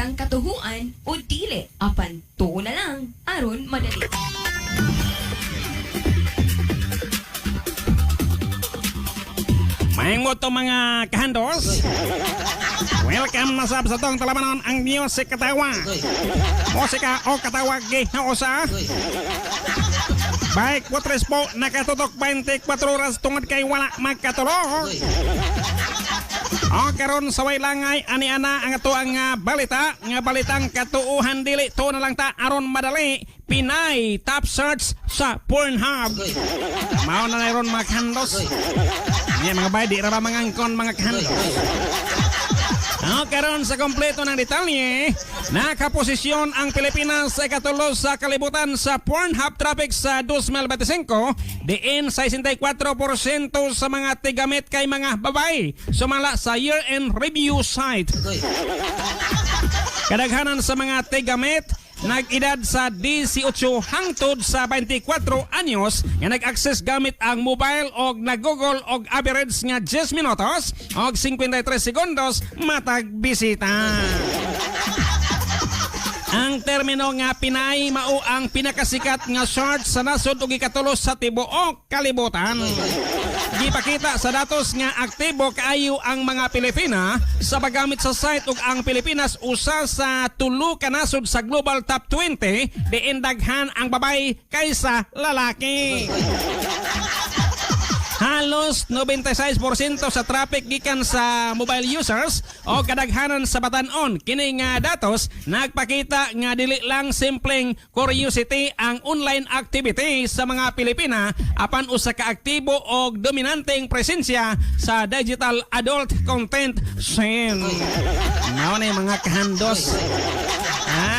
balitang katuhuan o dili. Apan tuo na lang aron madali. Mahingot to mga kahandos. Welcome na sa tong talabanon ang music katawa. Musika o katawa gihausa. Baik putres po nakatutok 24 oras tungod kay wala magkatulog. O karon sa way langay ani ana ang ato ang balita nga balitang katuuhan dili to na lang ta aron madali. Pinay top search sa Pornhub. Mao na ron mga kahandos. Yan mga bay, di ra ba mangangkon mga kahandos. Karon sa kompleto ng detalye, nakaposisyon ang Pilipinas sa ikatulo sa kalibutan sa Pornhub traffic sa 2025, diin 64% sa mga tigamit kay mga babay, sumala sa year-end review site. Kadaghanan sa mga tigamit nag-edad sa 18 hangtod sa 24 anyos nga nag-access gamit ang mobile og nag-google og average nga 10 minutos og 53 segundos matag bisita. Ang termino nga Pinay mao ang pinakasikat nga short sa nasod ug ikatulo sa tibuok kalibutan. Gipakita sa datos nga aktibo kaayo ang mga Pilipina sa paggamit sa site ug ang Pilipinas usa sa tulo ka nasod sa Global Top 20 diin daghan ang babay kaysa lalaki. Halos 96% sa traffic gikan sa mobile users o kadaghanan sa batan-on. Kini nga datos nagpakita nga dili lang simpleng curiosity ang online activity sa mga Pilipina apan usa ka aktibo og dominanteng presensya sa digital adult content scene. Mao na mga kahandos.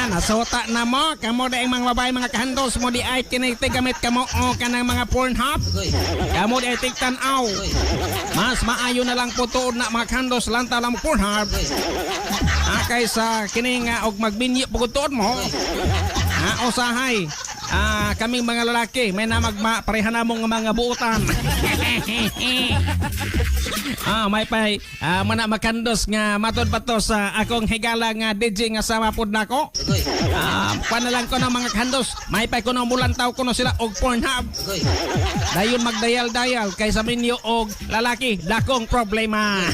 Nasuta na mo kamo daing mga babae mga kahandos mo di ay kinitigamit kamo o kanang mga Pornhub. Kamo di ay tigtanaw. Mas maayo na lang po tuod na mga kahandos lanta lang Pornhub. Kaysa kini nga og magbinyo pugod tuod mo. Usahay. Kaming mga lalaki may na pareha namong mga buutan. May pay mana makandos nga matod pa to sa akong higala nga DJ nga sama pod nako. Panalang ko ng mga kandos, may pay ko ng mulantaw ko no sila og Pornhub. Dayon magdayal-dayal kaysa minyo og lalaki dakong problema.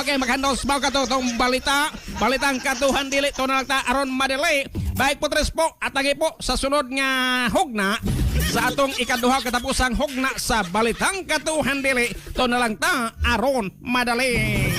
Okay, maghandos bao ka to tong balitang katuhan dili to na lang ta aron madali. Baik po tres po atagi po sa sunod nga hugna sa atong ikaduha katapusang hugna sa balitang katuhan dili to na lang ta aron madali.